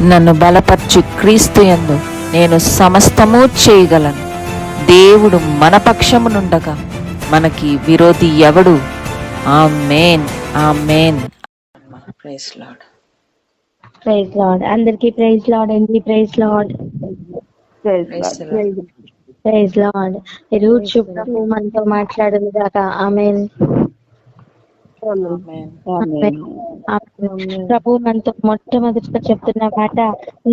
నన్ను బలపర్చు క్రీస్తు యందు నేను సమస్తము చేయగలను. దేవుడు మన పక్షమునుండగా మనకి విరోధి ఎవడు? Amen, amen. Praise Lord. Praise Lord. అందరికీ ప్రైజ్ లార్డ్ అండి. Praise Lord. Praise Lord. ఈరోజు ప్రభు మనతో మాట్లాడును గాక. ఆమేన్. ప్రభు మనతో మొట్టమొదటిగా చెప్తున్న మాట,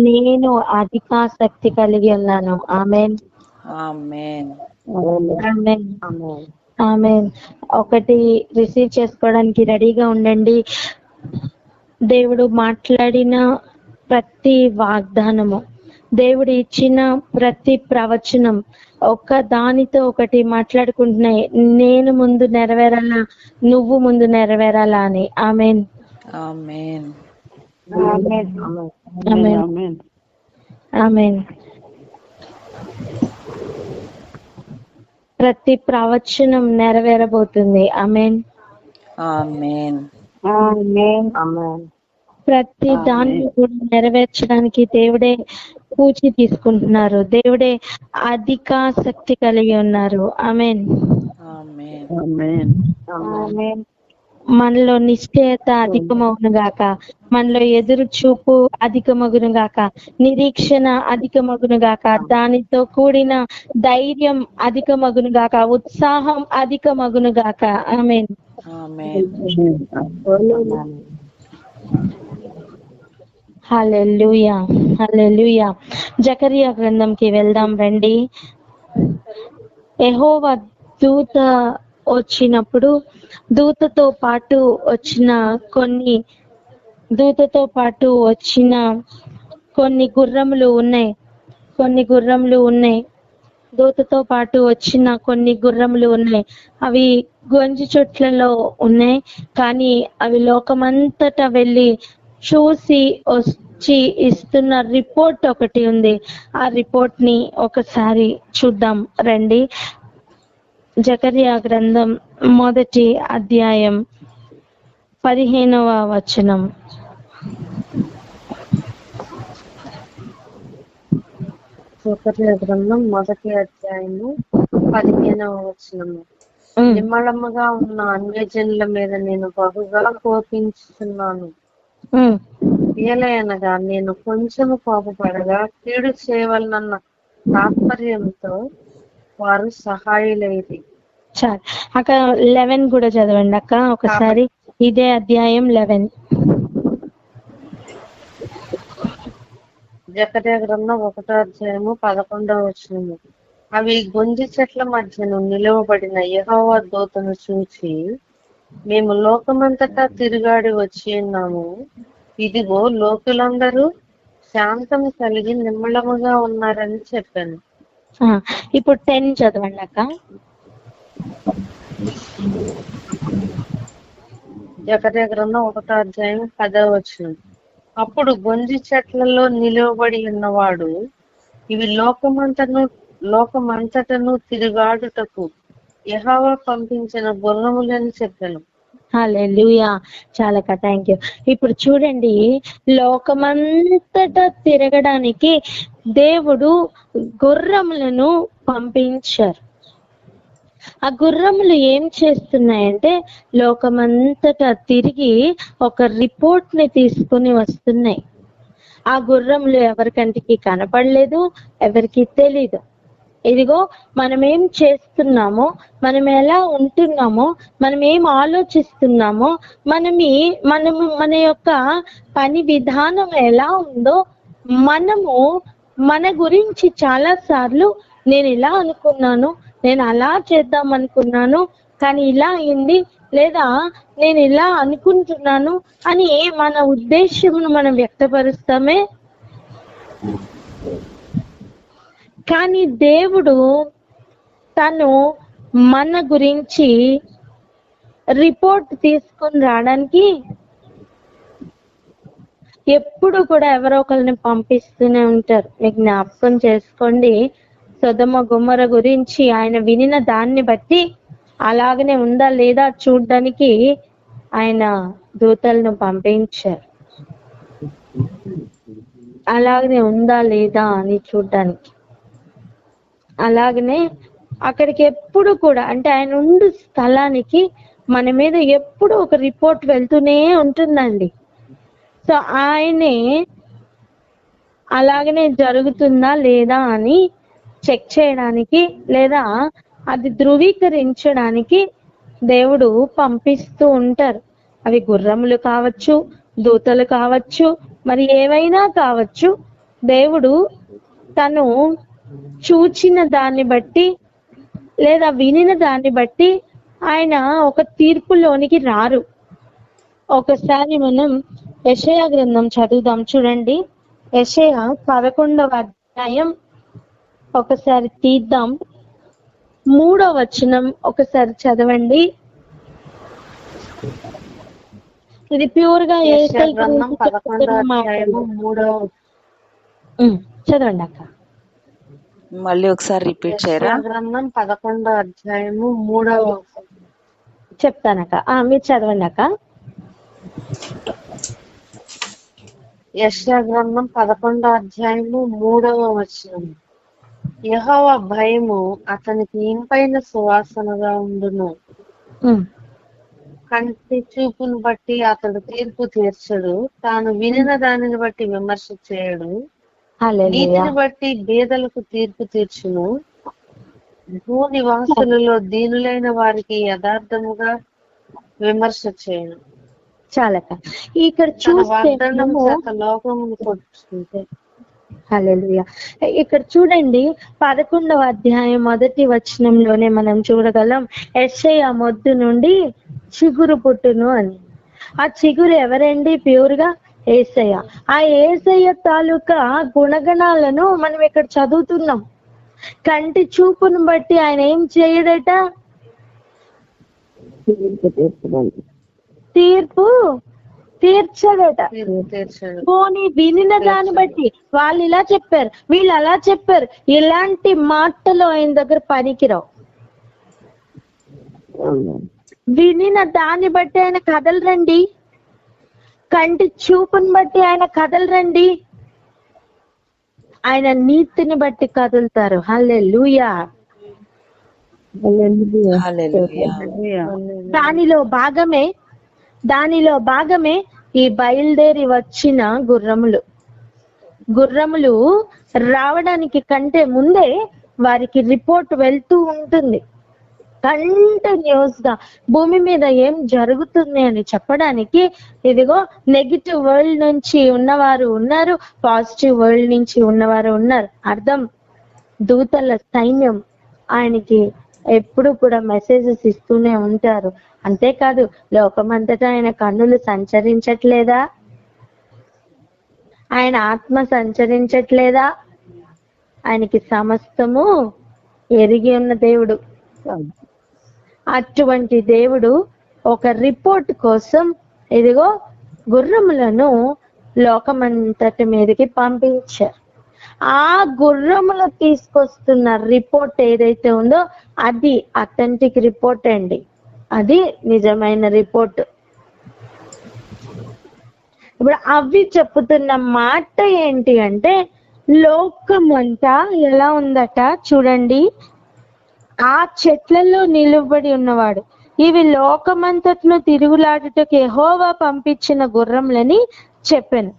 నేను అధికాసక్తి కలిగి ఉన్నాను. ఆమేన్, ఆమేన్, ఆమేన్, ఆమేన్. ఒకటి రిసీవ్ చేసుకోవడానికి రెడీగా ఉండండి. దేవుడు మాట్లాడిన ప్రతి వాగ్దానము, దేవుడు ఇచ్చిన ప్రతి ప్రవచనం ఒక దానితో ఒకటి మాట్లాడుకుంటున్నాయి. నేను ముందు నెరవేరాలా, నువ్వు ముందు నెరవేరాలా అని. ఆమేన్, ఆమేన్, ఆమేన్, ఆమేన్. ప్రతి ప్రవచనం నెరవేరబోతుంది. ఆమేన్, ఆమేన్, ప్రతి దాన్ని కూడా నెరవేర్చడానికి దేవుడే పూచి తీసుకుంటున్నారు. దేవుడే అధికాసక్తి కలిగి ఉన్నారు. ఆమేన్, ఆమేన్. మనలో నిశ్చయత అధికమగును గాక, మనలో ఎదురు చూపు అధికమగును గాక, నిరీక్షణ అధికమగును గాక, దానితో కూడిన ధైర్యం అధికమగును గాక, ఉత్సాహం అధికమగును గాక. ఆమేన్, ఆమేన్. హల్లెలూయా, హల్లెలూయా. జకరియా గ్రంథంకి వెళ్దాం రండి. యెహోవా దూత వచ్చినప్పుడు దూతతో పాటు కొన్ని గుర్రములు ఉన్నాయి. దూతతో పాటు వచ్చిన కొన్ని గుర్రములు ఉన్నాయి. అవి గొంజి చెట్లలో ఉన్నాయి. కానీ అవి లోకమంతటా వెళ్ళి చూసి వచ్చి ఇస్తున్న రిపోర్ట్ ఒకటి ఉంది. ఆ రిపోర్ట్ ని ఒకసారి చూద్దాం రండి. జకరియా గ్రంథం 1వ అధ్యాయం 15వ వచనం. జకరియా గ్రంథం 1వ అధ్యాయము 15వ వచనము. నిమ్మళముగా ఉన్న అన్యజనుల మీద నేను బహుగా కోపించుతున్నాను. ఏలయనగా నేను కొంచెము కోపపడగా కీడు చేయవలనన్న తాత్పర్యంతో వారు సహాయులైది. చాలు. అక్క 11 కూడా చదవండి అక్క ఒకసారి. ఇదే అధ్యాయం 11. జకరియా గ్రంథం 1వ అధ్యాయము 11వ వచనము. అవి గొంజి చెట్ల మధ్యను నిలువబడిన యెహోవా దూతను చూచి, మేము లోకమంతటా తిరుగాడి వచ్చి ఉన్నాము. ఇదిగో లోకులందరూ శాంతము కలిగి నిమ్మళముగా ఉన్నారని చెప్పాను. ఇప్పుడు 10 చదవండి అక్క. జకరియా గ్రంథం 1వ అధ్యాయం 10వ వచనం. అప్పుడు గొంజి చెట్లలో నిలువబడి ఉన్నవాడు, ఇవి లోకమంతటను తిరుగాడుటకు యెహోవా పంపించిన గుర్రములని చెప్పాను. హల్లెలూయా. చాలక థ్యాంక్ యూ. ఇప్పుడు చూడండి, లోకమంతటా తిరగడానికి దేవుడు గుర్రములను పంపించారు. ఆ గుర్రములు ఏం చేస్తున్నాయంటే లోకమంతటా తిరిగి ఒక రిపోర్ట్ ని తీసుకుని వస్తున్నాయి. ఆ గుర్రములు ఎవరికంటికి కనపడలేదు, ఎవరికి తెలీదు. ఇదిగో మనం ఏం చేస్తున్నామో, మనం ఎలా ఉంటున్నామో, మనం ఏం ఆలోచిస్తున్నామో, మన యొక్క పని విధానం ఎలా ఉందో, మనము మన గురించి చాలా సార్లు నేను ఇలా అనుకున్నాను, నేను అలా చేద్దాం అనుకున్నాను, కానీ ఇలా అయింది, లేదా నేను ఇలా అనుకుంటున్నాను అని మన ఉద్దేశమును మనం వ్యక్తపరుస్తామే. కానీ దేవుడు తను మన గురించి రిపోర్ట్ తీసుకొని రావడానికి ఎప్పుడు కూడా ఎవరో ఒకరిని పంపిస్తూనే ఉంటారు. మీకు జ్ఞాపకం చేసుకోండి, సొదొమ గొమొర్రా గురించి ఆయన వినిన దాన్ని బట్టి అలాగనే ఉందా లేదా చూడ్డానికి ఆయన దూతలను పంపించారు. అలాగనే ఉందా లేదా అని చూడడానికి. అలాగనే అక్కడికి ఎప్పుడు కూడా అంటే ఆయన ఉండు స్థలానికి మన మీద ఎప్పుడు ఒక రిపోర్ట్ వెళ్తూనే ఉంటుందండి. సో ఆయనే అలాగనే జరుగుతుందా లేదా అని చెక్ చేయడానికి లేదా అది ధృవీకరించడానికి దేవుడు పంపిస్తూ ఉంటారు. అవి గుర్రములు కావచ్చు, దూతలు కావచ్చు, మరి ఏవైనా కావచ్చు. దేవుడు తను చూచిన దాన్ని బట్టి లేదా వినిన దాన్ని బట్టి ఆయన ఒక తీర్పులోనికి రారు. ఒకసారి మనం యెషయా గ్రంథం చదువుదాం. చూడండి, యెషయా 11వ అధ్యాయం ఒకసారి తీద్దాం. 3వ వచనం ఒకసారి చదవండి. ఇది ప్యూర్ గా యెషయా గ్రంథం 11వ అధ్యాయము 3వ చదవండి అక్క. మళ్ళీ ఒకసారి రిపీట్ చేయరా? యెషయా గ్రంథం 11వ అధ్యాయము 3వ చెప్తానక్క. మీరు చదవండి అక్క. యెషయా గ్రంథం 11వ అధ్యాయము 3వ వచనం. యెహోవా భయము అతనికి ఇంపైన సువాసనగా ఉండును. కంటి చూపును బట్టి అతడు తీర్పు తీర్చడు, తాను వినిన దానిని బట్టి విమర్శ చేయడు. నీతిని బట్టి బీదలకు తీర్పు తీర్చును, భూ నివాసులలో దీనులైన వారికి యథార్థముగా విమర్శ చేయను. చాలక ఇక్కడ చూస్తే లోకమును కొట్టుకుంటే. హల్లెలూయా. ఇక్కడ చూడండి 11వ అధ్యాయం 1వ వచనంలోనే మనం చూడగలం, యెషయా మొద్దు నుండి చిగురు పుట్టును అని. ఆ చిగురు ఎవరండి? ప్యూర్ గా యేసయ్య. ఆ యేసయ్య తాలూకా గుణగణాలను మనం ఇక్కడ చదువుతున్నాం. కంటి చూపును బట్టి ఆయన ఏం చేయడట? తీర్పు తీర్చడట. పోనీ వినిన దాన్ని బట్టి వాళ్ళు ఇలా చెప్పారు, వీళ్ళు అలా చెప్పారు, ఇలాంటి మాటలు ఆయన దగ్గర పనికిరావు. వినిన దాన్ని బట్టి ఆయన కదలరండి, కంటి చూపుని బట్టి ఆయన కదలరండి, ఆయన నీతిని బట్టి కదులుతారు. హల్లెలూయా. దానిలో భాగమే ఈ బయలుదేరి వచ్చిన గుర్రములు రావడానికి కంటే ముందే వారికి రిపోర్ట్ వెళ్తూ ఉంటుంది. కంటిన్యూస్ గా భూమి మీద ఏం జరుగుతుంది అని చెప్పడానికి ఇదిగో నెగిటివ్ వరల్డ్ నుంచి ఉన్నవారు ఉన్నారు, పాజిటివ్ వరల్డ్ నుంచి ఉన్నవారు ఉన్నారు. అర్థం, దూతల సైన్యం ఆయనకి ఎప్పుడు కూడా మెసేజెస్ ఇస్తూనే ఉంటారు. అంతేకాదు, లోకమంతటా ఆయన కన్నులు సంచరించట్లేదా? ఆయన ఆత్మ సంచరించట్లేదా? ఆయనకి సమస్తము ఎరిగి ఉన్న దేవుడు. అటువంటి దేవుడు ఒక రిపోర్ట్ కోసం ఇదిగో గుర్రములను లోకమంతటి మీదకి పంపించారు. ఆ గుర్రములు తీసుకొస్తున్న రిపోర్ట్ ఏదైతే ఉందో అది అథెంటిక్ రిపోర్ట్ అండి, అది నిజమైన రిపోర్ట్. ఇప్పుడు అవి చెప్పుతున్న మాట ఏంటి అంటే, లోకమంతా ఎలా ఉందట చూడండి. ఆ చెట్లలో నిలబడి ఉన్నవాడు, ఇవి లోకమంతట్లో తిరుగులాడుటకు యెహోవా పంపించిన గుర్రములని చెప్పాను.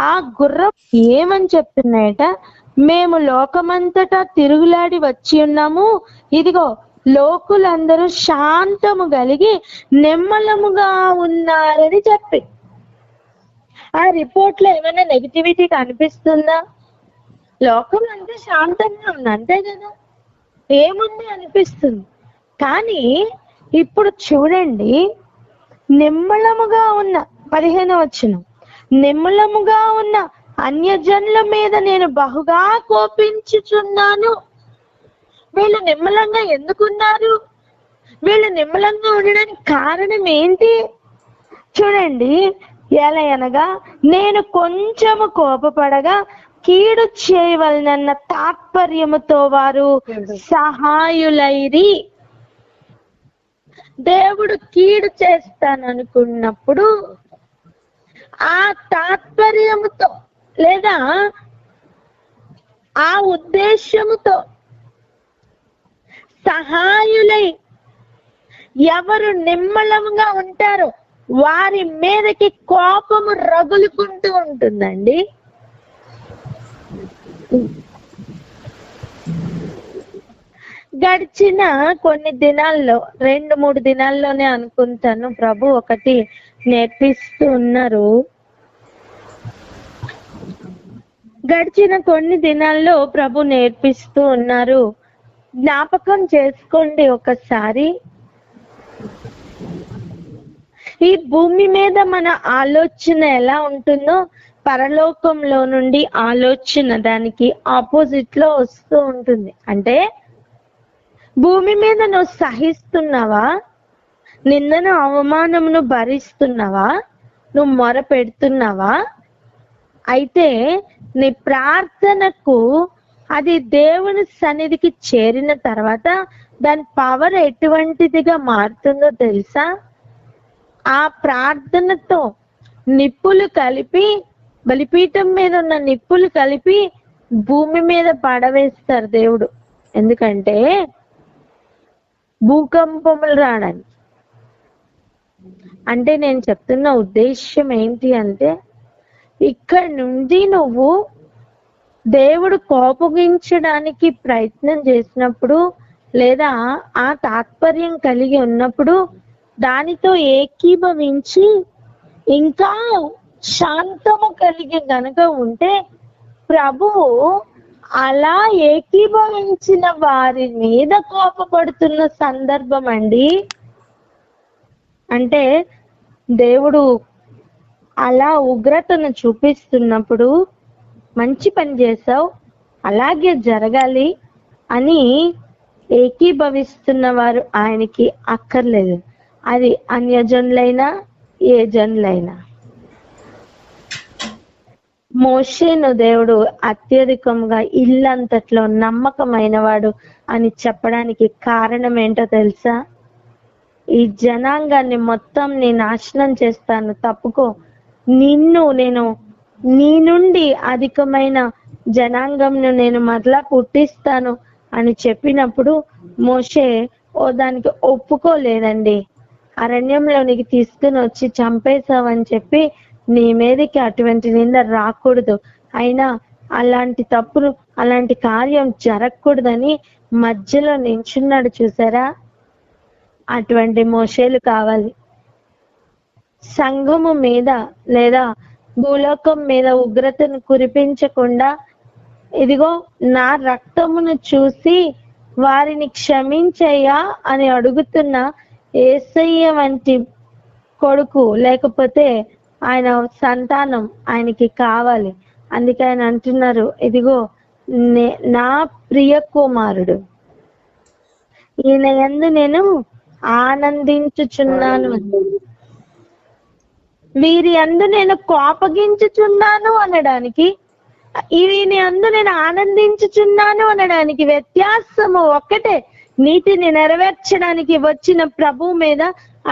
ఆ గుర్రం ఏమని చెప్తున్నాయట? మేము లోకమంతటా తిరుగులాడి వచ్చి ఉన్నాము, ఇదిగో లోకులందరూ శాంతము కలిగి నెమ్మలముగా ఉన్నారని చెప్పి. ఆ రిపోర్ట్ లో ఏమైనా నెగిటివిటీ కనిపిస్తుందా? లోకం అంటే శాంతంగా ఉంది, అంతే కదా, ఏముంది అనిపిస్తుంది. కానీ ఇప్పుడు చూడండి, నిమ్మలముగా ఉన్న 15వ వచనం, నిమ్మలముగా ఉన్న అన్యజనుల మీద నేను బహుగా కోపించుచున్నాను. వీళ్ళు నిమ్మలంగా ఎందుకున్నారు? వీళ్ళు నిమ్మలంగా ఉండడానికి కారణం ఏంటి? చూడండి, ఎలా అనగా నేను కొంచెము కోపపడగా కీడు చేయవలనన్న తాత్పర్యముతో వారు సహాయులైరి. దేవుడు కీడు చేస్తాననుకున్నప్పుడు ఆ తాత్పర్యముతో లేదా ఆ ఉద్దేశముతో సహాయులై ఎవరు నిమ్మలంగా ఉంటారో వారి మీదకి కోపము రగులుకుంటూ ఉంటుందండి. గడిచిన కొన్ని దినాల్లో 2-3 దినాల్లోనే అనుకుంటాను ప్రభు ఒకటి నేర్పిస్తూ ఉన్నారు. గడిచిన కొన్ని దినాల్లో ప్రభు నేర్పిస్తూ ఉన్నారు. జ్ఞాపకం చేసుకోండి ఒకసారి, ఈ భూమి మీద మన ఆలోచన ఎలా ఉంటుందో పరలోకంలో నుండి ఆలోచన దానికి ఆపోజిట్ లో వస్తూ ఉంటుంది. అంటే భూమి మీద నువ్వు సహిస్తున్నావా, నిందను అవమానమును భరిస్తున్నావా, నువ్వు మొర పెడుతున్నావా, అయితే నీ ప్రార్థనకు అది దేవుని సన్నిధికి చేరిన తర్వాత దాని పవర్ ఎటువంటిదిగా మారుతుందో తెలుసా? ఆ ప్రార్థనతో నిప్పులు కలిపి, బలిపీఠం మీద ఉన్న నిప్పులు కలిపి భూమి మీద పడవేస్తారు దేవుడు. ఎందుకంటే భూకంపములు రావడానికి. అంటే నేను చెప్తున్న ఉద్దేశం ఏంటి అంటే, ఇక్కడ నుండి నువ్వు దేవుడు కోపగించడానికి ప్రయత్నం చేసినప్పుడు లేదా ఆ తాత్పర్యం కలిగి ఉన్నప్పుడు దానితో ఏకీభవించి ఇంకా శాంతము కలిగి గనక ఉంటే ప్రభువు అలా ఏకీభవించిన వారి మీద కోపపడుతున్న సందర్భం అండి. అంటే దేవుడు అలా ఉగ్రతను చూపిస్తున్నప్పుడు మంచి పని చేసావు, అలాగే జరగాలి అని ఏకీభవిస్తున్న వారు ఆయనకి అక్కర్లేదు. అది అన్యజనులైనా ఏ జనులైనా. మోషేను దేవుడు అత్యధికంగా ఇల్లంతట్లో నమ్మకమైన వాడు అని చెప్పడానికి కారణం ఏంటో తెలుసా? ఈ జనాంగాన్ని మొత్తం నేను నాశనం చేస్తాను, తప్పుకో, నేను నీ నుండి అధికమైన జనాంగంను నేను మరలా పుట్టిస్తాను అని చెప్పినప్పుడు మోషే దానికి ఒప్పుకోలేదండి. అరణ్యంలోనికి తీసుకుని వచ్చి చంపేశావని చెప్పి నీ మీదకి అటువంటి నింద రాకూడదు, అయినా అలాంటి తప్పును అలాంటి కార్యం జరగకూడదని మధ్యలో నించున్నాడు. చూసారా? అటువంటి మోషేలు కావాలి. సంఘము మీద లేదా భూలోకం మీద ఉగ్రతను కురిపించకుండా, ఇదిగో నా రక్తమును చూసి వారిని క్షమించయ్యా అని అడుగుతున్న యేసయ్య వంటి కొడుకు లేకపోతే ఆయన సంతానం ఆయనకి కావాలి. అందుకే ఆయన అంటున్నారు, ఇదిగో నా ప్రియ కుమారుడు, ఈయన యందు నేను ఆనందించుచున్నాను, వీరి యందు నేను కోపగించుచున్నాను అనడానికి, వీని యందు నేను ఆనందించుచున్నాను అనడానికి వ్యత్యాసము ఒక్కటే. నీతిని నెరవేర్చడానికి వచ్చిన ప్రభు మీద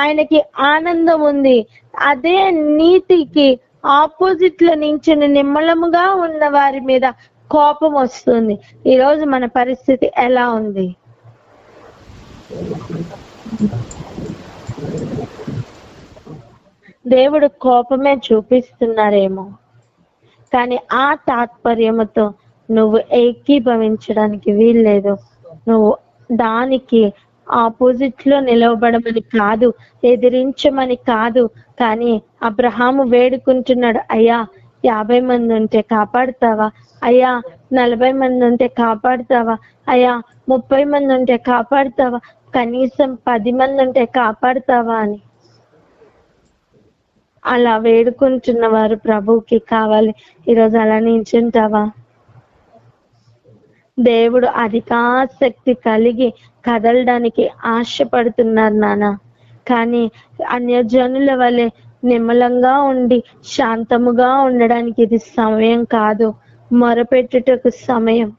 ఆయనకి ఆనందం ఉంది. అదే నీతికి ఆపోజిట్ లో నించిన నిమ్మలముగా ఉన్న వారి మీద కోపం వస్తుంది. ఈరోజు మన పరిస్థితి ఎలా ఉంది? దేవుడు కోపమే చూపిస్తున్నారేమో, కానీ ఆ తాత్పర్యముతో నువ్వు ఏకీభవించడానికి వీల్లేదు. నువ్వు దానికి ఆపోజిట్ లో నిలవబడమని కాదు, ఎదిరించమని కాదు. కానీ అబ్రహాము వేడుకుంటున్నాడు, అయ్యా 50 మంది ఉంటే కాపాడుతావా, అయ్యా 40 మంది ఉంటే కాపాడుతావా, అయ్యా 30 మంది ఉంటే కాపాడుతావా, కనీసం 10 మంది ఉంటే కాపాడుతావా అని. అలా వేడుకుంటున్న వారు ప్రభువుకి కావాలి. ఈరోజు అలా నించుంటావా? దేవుడు అధికాశక్తి కలిగి కదలడానికి ఆశపడుతున్నారు నాన్న. కానీ అన్యజనుల వలె నిమ్మలంగా ఉండి శాంతముగా ఉండడానికి ఇది సమయం కాదు, మొరపెట్టుటకు సమయం.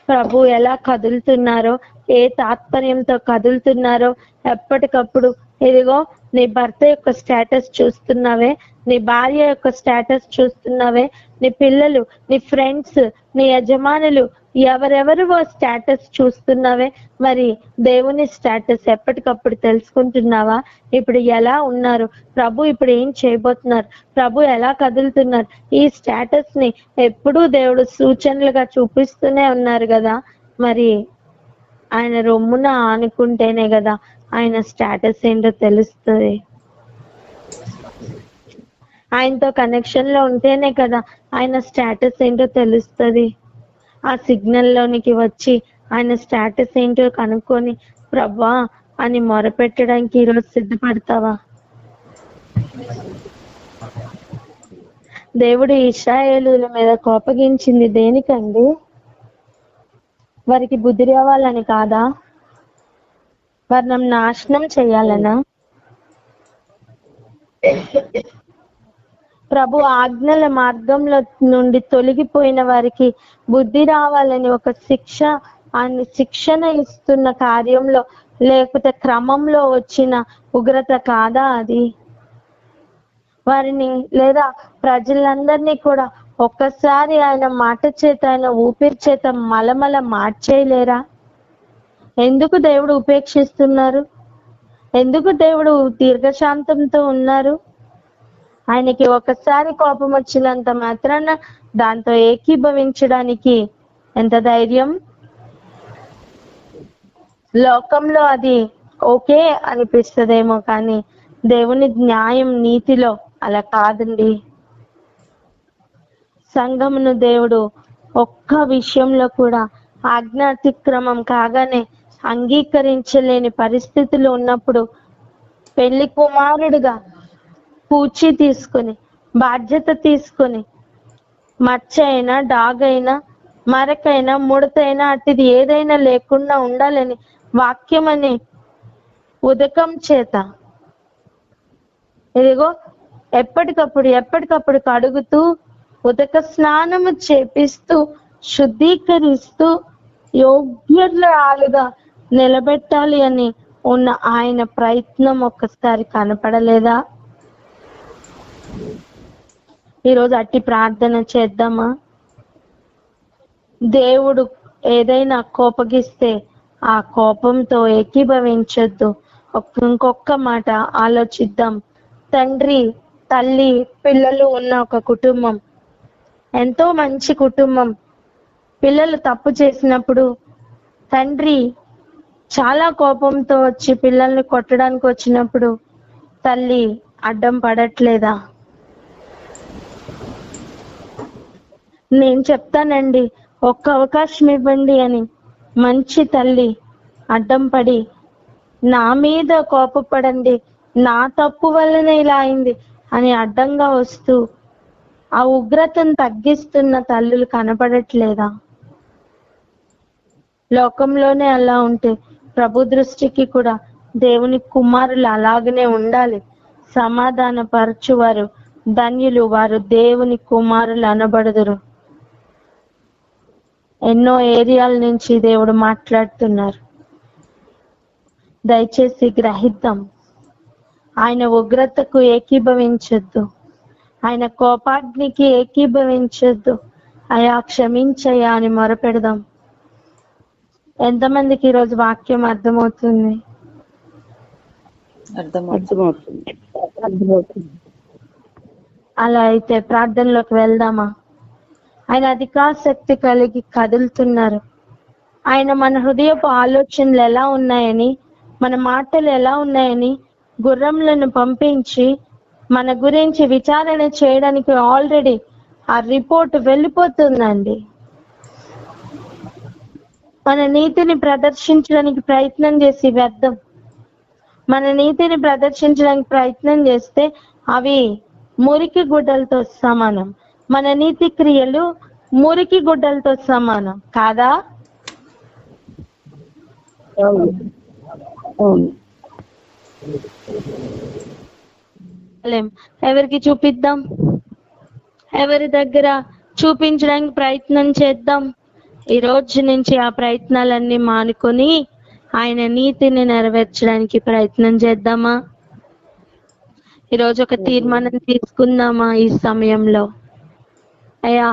ప్రభు ఎలా కదులుతున్నారో, ఏ తాత్పర్యంతో కదులుతున్నారో ఎప్పటికప్పుడు ఇదిగో నీ భర్త యొక్క స్టేటస్ చూస్తున్నావే, నీ భార్య యొక్క స్టేటస్ చూస్తున్నావే, నీ పిల్లలు, నీ ఫ్రెండ్స్, నీ యజమానులు, ఎవరెవరు స్టేటస్ చూస్తున్నావే. మరి దేవుని స్టేటస్ ఎప్పటికప్పుడు తెలుసుకుంటున్నావా? ఇప్పుడు ఎలా ఉన్నారు, ప్రభు ఇప్పుడు ఏం చేయబోతున్నారు, ప్రభు ఎలా కదులుతున్నారు, ఈ స్టేటస్ ని ఎప్పుడూ దేవుడు సూచనలుగా చూపిస్తూనే ఉన్నారు కదా. మరి ఆయన రొమ్మున ఆనుకుంటేనే కదా ఆయన స్టేటస్ ఏంటో తెలుస్తుంది. ఆయనతో కనెక్షన్ లో ఉంటేనే కదా ఆయన స్టేటస్ ఏంటో తెలుస్తుంది. ఆ సిగ్నల్ లోనికి వచ్చి ఆయన స్టేటస్ ఏంటో కనుక్కొని ప్రభా అని మొరపెట్టడానికి ఈరోజు సిద్ధపడతావా? దేవుడు ఇశ్రాయేలుల మీద కోపగించింది దేనికండి? వారికి బుద్ధి రావాలని కాదా? వారిని నాశనం చేయాలనా? ప్రభు ఆజ్ఞల మార్గంలో నుండి తొలగిపోయిన వారికి బుద్ధి రావాలని ఒక శిక్షణ ఇస్తున్న కార్యంలో లేకపోతే క్రమంలో వచ్చిన ఉగ్రత కాదా అది? వారిని లేదా ప్రజలందరినీ కూడా ఒక్కసారి ఆయన మాట చేత, ఆయన ఊపిరి చేత మలమల మార్చేయలేరా? ఎందుకు దేవుడు ఉపేక్షిస్తున్నారు? ఎందుకు దేవుడు దీర్ఘశాంతంతో ఉన్నారు? ఆయనకి ఒకసారి కోపం వచ్చినంత మాత్రాన దాంతో ఏకీభవించడానికి ఎంత ధైర్యం? లోకంలో అది ఓకే అనిపిస్తుందేమో, కానీ దేవుని న్యాయం నీతిలో అలా కాదండి. సంఘమును దేవుడు ఒక్క విషయంలో కూడా ఆజ్ఞాతిక్రమం కాగానే అంగీకరించలేని పరిస్థితులు ఉన్నప్పుడు పెళ్లి కుమారుడుగా పూచి తీసుకొని బాధ్యత తీసుకొని మచ్చ అయినా డాగ్ అయినా మరకైనా ముడతైనా అటుది ఏదైనా లేకుండా ఉండాలని వాక్యం అనే ఉదకం చేత ఇదిగో ఎప్పటికప్పుడు కడుగుతూ ఉదక స్నానము చేపిస్తూ శుద్ధీకరిస్తూ యోగ్యులుగా నిలబెట్టాలి అని ఉన్న ఆయన ప్రయత్నం ఒక్కసారి కనపడలేదా? ఈరోజు అట్టి ప్రార్థన చేద్దామా? దేవుడు ఏదైనా కోపగిస్తే ఆ కోపంతో ఏకీభవించొద్దు. ఇంకొక మాట ఆలోచిద్దాం. తండ్రి, తల్లి, పిల్లలు ఉన్న ఒక కుటుంబం ఎంతో మంచి కుటుంబం. పిల్లలు తప్పు చేసినప్పుడు తండ్రి చాలా కోపంతో వచ్చి పిల్లల్ని కొట్టడానికి వచ్చినప్పుడు తల్లి అడ్డం పడట్లేదా? నేను చెప్తానండి, ఒక్క అవకాశం ఇవ్వండి అని మంచి తల్లి అడ్డం పడి నా మీద కోపపడండి, నా తప్పు వల్లనే ఇలా అయింది అని అడ్డంగా వస్తూ ఆ ఉగ్రతను తగ్గిస్తున్న తల్లులు కనపడట్లేదా? లోకంలోనే అలా ఉంటే ప్రభు దృష్టికి కూడా దేవుని కుమారులు అలాగనే ఉండాలి. సమాధాన పరచువారు ధన్యులు, వారు దేవుని కుమారులు అనబడుదురు. ఎన్నో ఏరియాల నుంచి దేవుడు మాట్లాడుతున్నారు. దయచేసి గ్రహిద్దాం. ఆయన ఉగ్రతకు ఏకీభవించొద్దు, ఆయన కోపాగ్నికి ఏకీభవించొద్దు. అయా క్షమించయ్యా అని మొరపెడదాం. ఎంతమందికి ఈరోజు వాక్యం అర్థమవుతుంది? అలా అయితే ప్రార్థనలోకి వెళ్దామా? ఆయన అధికాశక్తి కలిగి కదులుతున్నారు. ఆయన మన హృదయపు ఆలోచనలు ఎలా ఉన్నాయని, మన మాటలు ఎలా ఉన్నాయని గుర్రములను పంపించి మన గురించి విచారణ చేయడానికి ఆల్రెడీ ఆ రిపోర్ట్ వెళ్ళిపోతుందండి. మన నీతిని ప్రదర్శించడానికి ప్రయత్నం చేసి వ్యర్థం. మన నీతిని ప్రదర్శించడానికి ప్రయత్నం చేస్తే అవి మురికి గుడ్డలతో సమానం. మన నీతి క్రియలు మురికి గుడ్డలతో సమానం కాదా? ఎవరికి చూపిద్దాం? ఎవరి దగ్గర చూపించడానికి ప్రయత్నం చేద్దాం? ఈ రోజు నుంచి ఆ ప్రయత్నాలన్నీ మానుకొని ఆయన నీతిని నెరవేర్చడానికి ప్రయత్నం చేద్దామా? ఈరోజు ఒక తీర్మానం తీసుకుందామా ఈ సమయంలో? అయ్యా,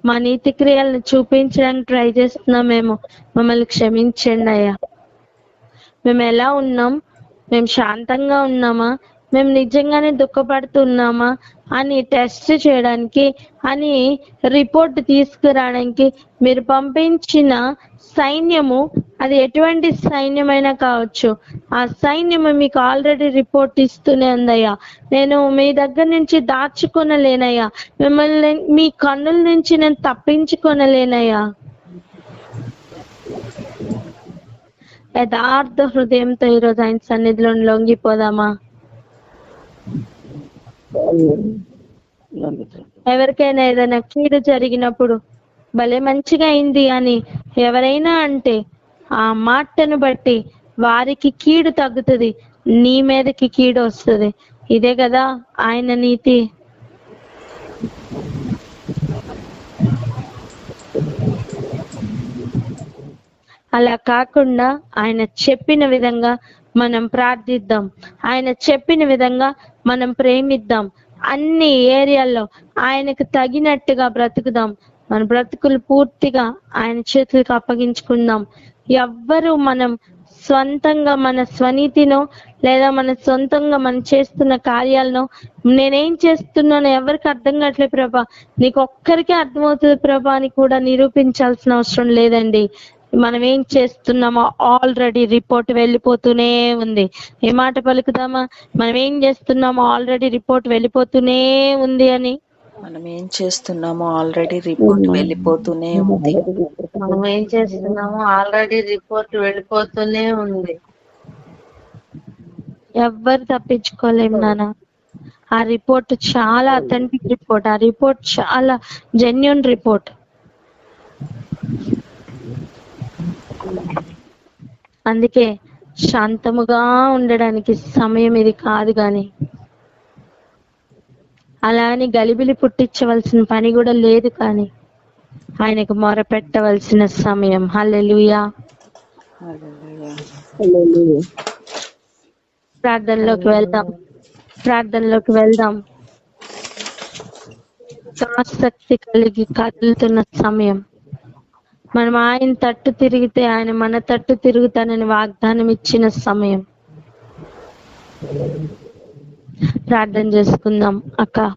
మా నీతి క్రియలను చూపించడానికి ట్రై చేస్తున్నామేమో, మమ్మల్ని క్షమించండి అయ్యా. మేము ఎలా ఉన్నాం? మేము శాంతంగా ఉన్నామా? మేము నిజంగానే దుఃఖపడుతున్నామా అని టెస్ట్ చేయడానికి, అని రిపోర్ట్ తీసుకురావడానికి మీరు పంపించిన సైన్యము, అది ఎటువంటి సైన్యమైనా కావచ్చు, ఆ సైన్యము మీకు ఆల్రెడీ రిపోర్ట్ ఇస్తూనే ఉందయ్యా. నేను మీ దగ్గర నుంచి దాచుకొనలేనయ్యా, మిమ్మల్ని మీ కన్నుల నుంచి నేను తప్పించుకొనలేనయ్యా. యథార్థ హృదయంతో ఈరోజు ఆయన సన్నిధిలో లొంగిపోదామా? ఎవరికైనా ఏదైనా కీడు జరిగినప్పుడు భలే మంచిగా అయింది అని ఎవరైనా అంటే ఆ మాటను బట్టి వారికి కీడు తగ్గుతుంది, నీ మీదకి కీడు వస్తుంది. ఇదే కదా ఆయన నీతి. అలా కాకుండా ఆయన చెప్పిన విధంగా మనం ప్రార్థిద్దాం, ఆయన చెప్పిన విధంగా మనం ప్రేమిద్దాం, అన్ని ఏరియాల్లో ఆయనకు తగినట్టుగా బ్రతుకుదాం. మన బ్రతుకులు పూర్తిగా ఆయన చేతులకు అప్పగించుకుందాం. ఎవ్వరు మనం స్వంతంగా మన స్వనీతినో లేదా మన సొంతంగా మనం చేస్తున్న కార్యాలను నేనేం చేస్తున్నానో ఎవరికి అర్థం కావట్లేదు ప్రభా, నీకు ఒక్కరికే అర్థమవుతుంది ప్రభా అని కూడా నిరూపించాల్సిన అవసరం లేదండి. మనం ఏం చేస్తున్నామో ఆల్రెడీ రిపోర్ట్ వెళ్ళిపోతూనే ఉంది. ఏ మాట పలుకుదామా? మనం ఏం చేస్తున్నామో ఆల్రెడీ రిపోర్ట్ వెళ్ళిపోతూనే ఉంది అని. మనం ఏం చేస్తున్నామో ఆల్రెడీ రిపోర్ట్ వెళ్ళిపోతూనే ఉంది. మనం ఏం చేస్తున్నామో ఆల్రెడీ రిపోర్ట్ వెళ్ళిపోతూనే ఉంది. ఎవ్వరు తప్పించుకోలేము నాన్న. ఆ రిపోర్ట్ చాలా అథెంటిక్ రిపోర్ట్, ఆ రిపోర్ట్ చాలా జెన్యూన్ రిపోర్ట్. అందుకే శాంతముగా ఉండడానికి సమయం ఇది కాదు, కానీ అలా అని గలిబిలి పుట్టించవలసిన పని కూడా లేదు, కానీ ఆయనకు మొర పెట్టవలసిన సమయం. హల్లెలూయా. ప్రార్థనలోకి వెళ్దాం. ఆసక్తి కలిగి కదులుతున్న సమయం. మనం ఆయన తట్టు తిరిగితే ఆయన మన తట్టు తిరుగుతానని వాగ్దానం ఇచ్చిన సమయం. ప్రార్థన చేసుకుందాం అక్క.